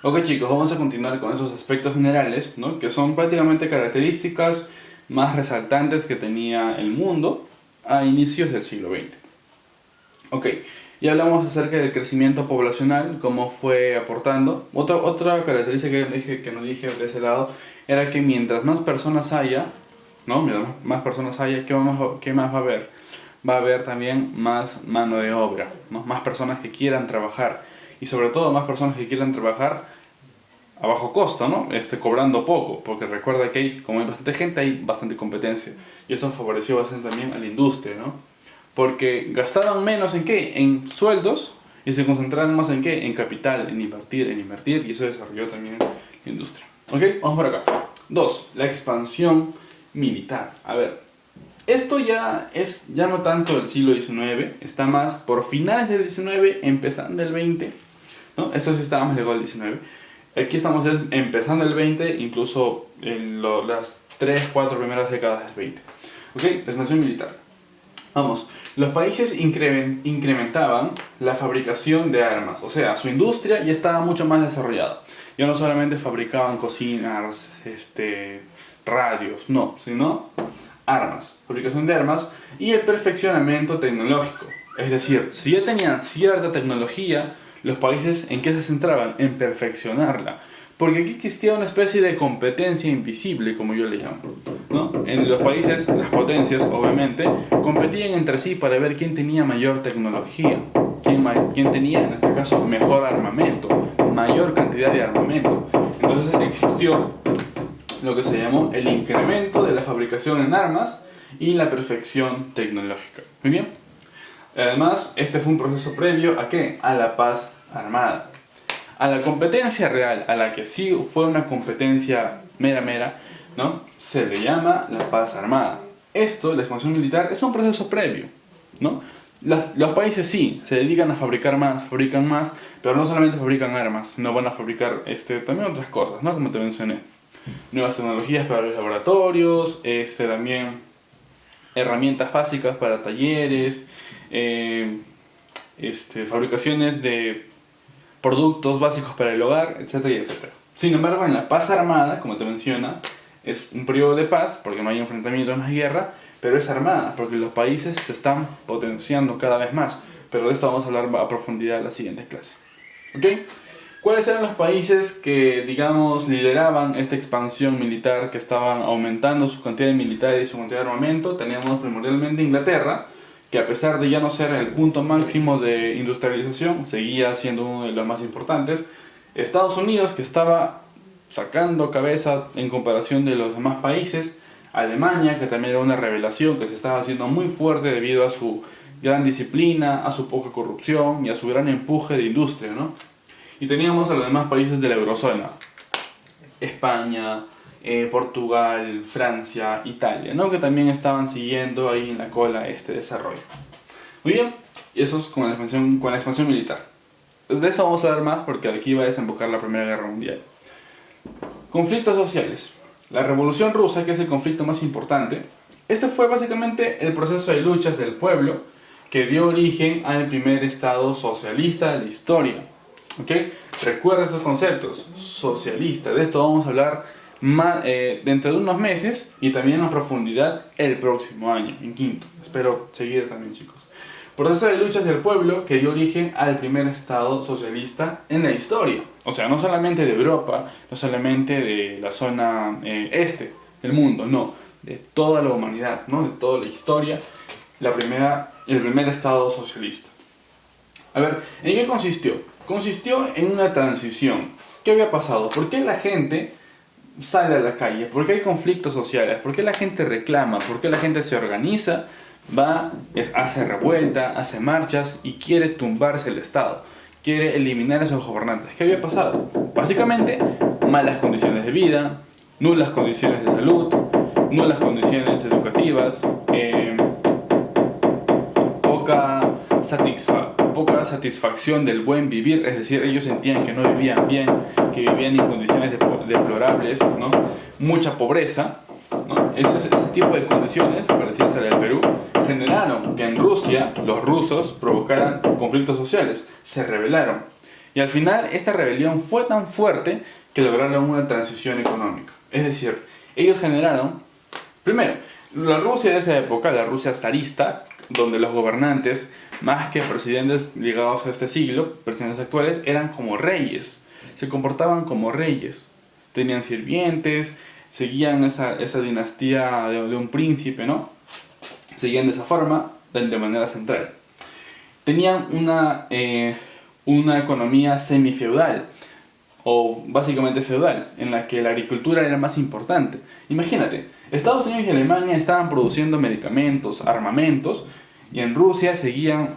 Ok chicos, vamos a continuar con esos aspectos generales, ¿no? Que son prácticamente características más resaltantes que tenía el mundo a inicios del siglo XX. Ok, ya hablamos acerca del crecimiento poblacional, cómo fue aportando. Otra característica que nos dije de ese lado era que mientras más personas haya, ¿no? Mientras más personas haya, ¿qué más va a haber? Va a haber también más mano de obra, ¿no? Más personas que quieran trabajar y sobre todo más personas que quieran trabajar a bajo costo, ¿no? Cobrando poco, porque recuerda que como hay bastante gente, hay bastante competencia y eso favoreció bastante también a la industria, ¿no? Porque gastaban menos en qué, en sueldos y se concentraban más en qué, en capital, en invertir y eso desarrolló también la industria. ¿Ok? Vamos por acá. 2. La expansión militar. A ver, esto ya no tanto del siglo XIX, está más por finales del XIX, empezando el XX, ¿no? Esto sí estaba más llegado al XIX. Aquí estamos empezando el 20, incluso en las 3 4 primeras décadas del 20. ¿Ok? La expansión militar. Vamos, los países incrementaban la fabricación de armas, o sea, su industria ya estaba mucho más desarrollada. Ya no solamente fabricaban cocinas, radios, no, sino armas, fabricación de armas y el perfeccionamiento tecnológico. Es decir, si ya tenían cierta tecnología, los países ¿en qué se centraban? En perfeccionarla. Porque aquí existía una especie de competencia invisible, como yo le llamo, ¿no? En los países, las potencias, obviamente, competían entre sí para ver quién tenía mayor tecnología, quién tenía, en este caso, mejor armamento, mayor cantidad de armamento. Entonces existió lo que se llamó el incremento de la fabricación en armas y la perfección tecnológica. Muy bien. Además, este fue un proceso previo ¿a qué? A la paz armada. A la competencia real, a la que sí fue una competencia mera, ¿no? Se le llama la paz armada. Esto, la expansión militar, es un proceso previo, ¿no? Los países sí, se dedican a fabricar más, fabrican más, pero no solamente fabrican armas, no van a fabricar también otras cosas, ¿no? Como te mencioné. Nuevas tecnologías para los laboratorios, también herramientas básicas para talleres, fabricaciones de productos básicos para el hogar, etcétera, etcétera. Sin embargo, en la paz armada, como te menciona, es un periodo de paz, porque no hay enfrentamiento, no hay guerra, pero es armada, porque los países se están potenciando cada vez más. Pero de esto vamos a hablar a profundidad en la siguiente clase. ¿Ok? ¿Cuáles eran los países que, digamos, lideraban esta expansión militar, que estaban aumentando su cantidad de militares y su cantidad de armamento? Teníamos primordialmente Inglaterra, que a pesar de ya no ser el punto máximo de industrialización, seguía siendo uno de los más importantes. Estados Unidos, que estaba sacando cabeza en comparación de los demás países. Alemania, que también era una revelación, que se estaba haciendo muy fuerte debido a su gran disciplina, a su poca corrupción y a su gran empuje de industria, ¿no? Y teníamos a los demás países de la eurozona, España, Portugal, Francia, Italia, ¿no? Que también estaban siguiendo ahí en la cola este desarrollo. Muy bien, y eso es con la expansión militar. De eso vamos a hablar más porque aquí va a desembocar la Primera Guerra Mundial. Conflictos sociales. La Revolución Rusa, que es el conflicto más importante, este fue básicamente el proceso de luchas del pueblo que dio origen al primer estado socialista de la historia. ¿Ok? Recuerda estos conceptos. Socialista. De esto vamos a hablar dentro de unos meses y también a profundidad el próximo año, en quinto. Espero seguir también, chicos. Proceso de luchas del pueblo que dio origen al primer estado socialista en la historia. O sea, no solamente de Europa, no solamente de la zona este del mundo, no, de toda la humanidad, ¿no? De toda la historia, el primer estado socialista. A ver, ¿en qué consistió? Consistió en una transición. ¿Qué había pasado? ¿Por qué la gente sale a la calle? ¿Por qué hay conflictos sociales? ¿Por qué la gente reclama? ¿Por qué la gente se organiza? Hace revuelta, hace marchas y quiere tumbarse el Estado, quiere eliminar a esos gobernantes. ¿Qué había pasado? Básicamente, malas condiciones de vida, nulas condiciones de salud, nulas condiciones educativas, poca satisfacción del buen vivir, es decir, ellos sentían que no vivían bien, que vivían en condiciones deplorables, ¿no? Mucha pobreza, ¿no? Ese tipo de condiciones, parecidas a la del Perú, generaron que en Rusia los rusos provocaran conflictos sociales, se rebelaron. Y al final esta rebelión fue tan fuerte que lograron una transición económica. Es decir, ellos generaron, primero, la Rusia de esa época, la Rusia zarista, donde los gobernantes, más que presidentes ligados a este siglo, presidentes actuales, eran como reyes, se comportaban como reyes, tenían sirvientes, seguían esa dinastía de un príncipe, ¿no? Seguían de esa forma, de manera central. Tenían una economía semifeudal, o básicamente feudal, en la que la agricultura era más importante. Imagínate, Estados Unidos y Alemania estaban produciendo medicamentos, armamentos, y en Rusia seguían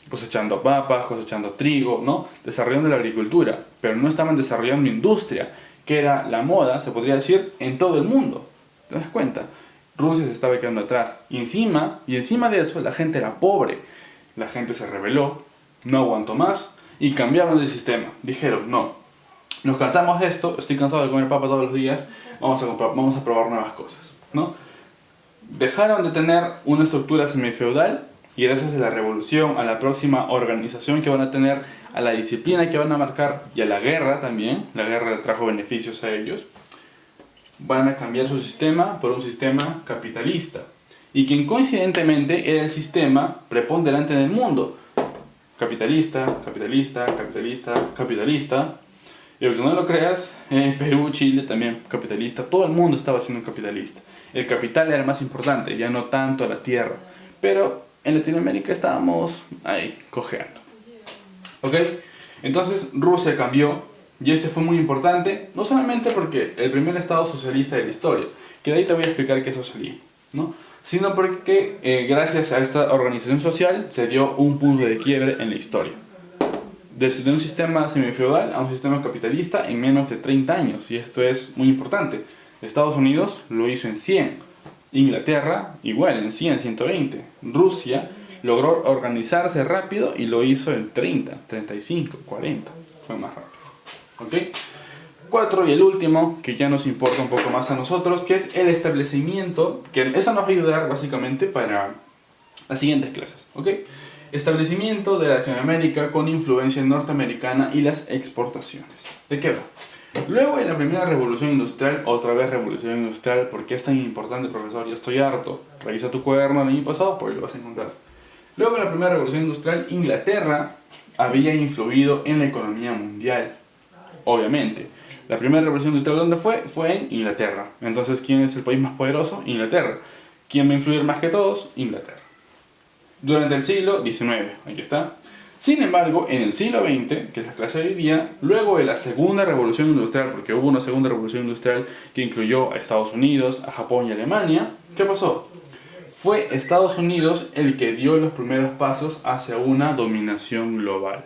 cosechando papas, cosechando trigo, ¿no? Desarrollando la agricultura, pero no estaban desarrollando industria, que era la moda, se podría decir, en todo el mundo. ¿Te das cuenta? Rusia se estaba quedando atrás. Y encima de eso, la gente era pobre. La gente se rebeló, no aguantó más, y cambiaron de sistema. Dijeron, no, nos cansamos de esto, estoy cansado de comer papa todos los días, vamos a probar nuevas cosas, ¿no? Dejaron de tener una estructura semifeudal y gracias a la revolución, a la próxima organización que van a tener, a la disciplina que van a marcar y a la guerra también, la guerra trajo beneficios a ellos, van a cambiar su sistema por un sistema capitalista. Y quien coincidentemente era el sistema preponderante en el mundo. Capitalista, capitalista, capitalista, capitalista. Y aunque no lo creas, Perú, Chile también capitalista, todo el mundo estaba siendo capitalista. El capital era más importante, ya no tanto la tierra. Pero en Latinoamérica estábamos ahí, cojeando. ¿Ok? Entonces Rusia cambió, y este fue muy importante, no solamente porque el primer estado socialista de la historia, que de ahí te voy a explicar qué es socialismo, ¿no? Sino porque gracias a esta organización social se dio un punto de quiebre en la historia. Desde un sistema semifeudal a un sistema capitalista en menos de 30 años, y esto es muy importante. Estados Unidos lo hizo en 100, Inglaterra igual en 100, 120, Rusia logró organizarse rápido y lo hizo en 30, 35, 40, fue más rápido. ¿Ok? 4, y el último, que ya nos importa un poco más a nosotros, que es el establecimiento, que eso nos va a ayudar básicamente para las siguientes clases, ¿ok? Establecimiento de Latinoamérica con influencia norteamericana y las exportaciones. ¿De qué va? Luego de la primera revolución industrial, otra vez revolución industrial, ¿por qué es tan importante, profesor? Ya estoy harto. Revisa tu cuaderno del año pasado, porque lo vas a encontrar. Luego de la primera revolución industrial, Inglaterra había influido en la economía mundial, obviamente. La primera revolución industrial, ¿dónde fue? Fue en Inglaterra. Entonces, ¿quién es el país más poderoso? Inglaterra. ¿Quién va a influir más que todos? Inglaterra. Durante el siglo XIX, aquí está. Sin embargo, en el siglo XX, que es la clase de hoy día, luego de la segunda revolución industrial, porque hubo una segunda revolución industrial que incluyó a Estados Unidos, a Japón y a Alemania, ¿qué pasó? Fue Estados Unidos el que dio los primeros pasos hacia una dominación global.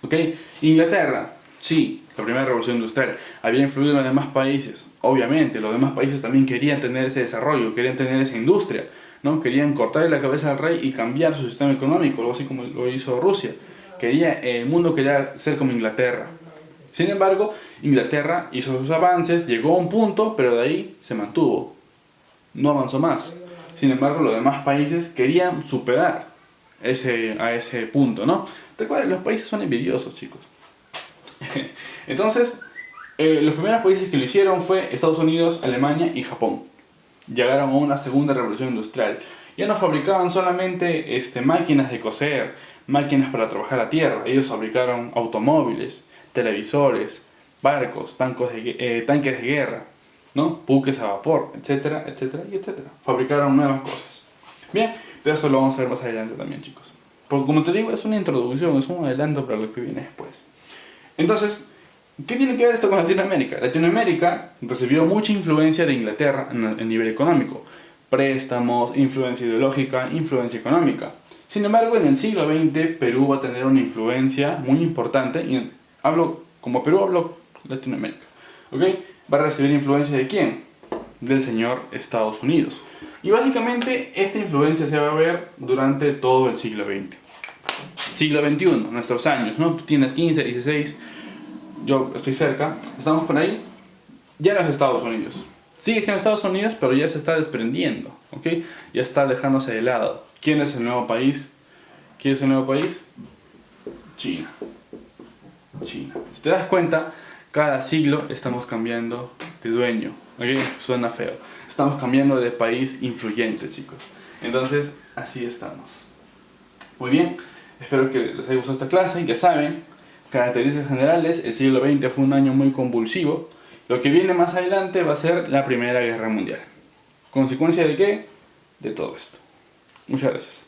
¿Ok? Inglaterra, sí, la primera revolución industrial, había influido en los demás países. Obviamente, los demás países también querían tener ese desarrollo, querían tener esa industria, ¿no? Querían cortarle la cabeza al rey y cambiar su sistema económico, algo así como lo hizo Rusia. El mundo quería ser como Inglaterra. Sin embargo, Inglaterra hizo sus avances, llegó a un punto, pero de ahí se mantuvo. No avanzó más. Sin embargo, los demás países querían superar a ese punto, ¿no? Recuerden, los países son envidiosos, chicos. Entonces, los primeros países que lo hicieron fue Estados Unidos, Alemania y Japón. Llegaron a una segunda revolución industrial. Ya no fabricaban solamente máquinas de coser, máquinas para trabajar la tierra. Ellos fabricaron automóviles, televisores, barcos, tanques de guerra, ¿no? Buques a vapor, etcétera, etcétera, y etcétera. Fabricaron nuevas cosas. Bien, pero eso lo vamos a ver más adelante también, chicos. Porque como te digo, es una introducción, es un adelanto para lo que viene después. Entonces, ¿qué tiene que ver esto con Latinoamérica? Latinoamérica recibió mucha influencia de Inglaterra a nivel económico. Préstamos, influencia ideológica, influencia económica. Sin embargo, en el siglo XX, Perú va a tener una influencia muy importante. Y como Perú, hablo Latinoamérica. ¿Ok? ¿Va a recibir influencia de quién? Del señor Estados Unidos. Y básicamente, esta influencia se va a ver durante todo el siglo XX. Siglo XXI, nuestros años, ¿no? Tú tienes 15, 16, yo estoy cerca, estamos por ahí. Ya no es Estados Unidos. Sigue siendo Estados Unidos, pero ya se está desprendiendo, ¿ok? Ya está dejándose de lado. ¿Quién es el nuevo país? ¿Quién es el nuevo país? China. China. Si te das cuenta, cada siglo estamos cambiando de dueño. ¿Ok? Suena feo. Estamos cambiando de país influyente, chicos. Entonces, así estamos. Muy bien. Espero que les haya gustado esta clase. Ya saben, características generales, el siglo XX fue un año muy convulsivo. Lo que viene más adelante va a ser la Primera Guerra Mundial. ¿Consecuencia de qué? De todo esto. Muchas gracias.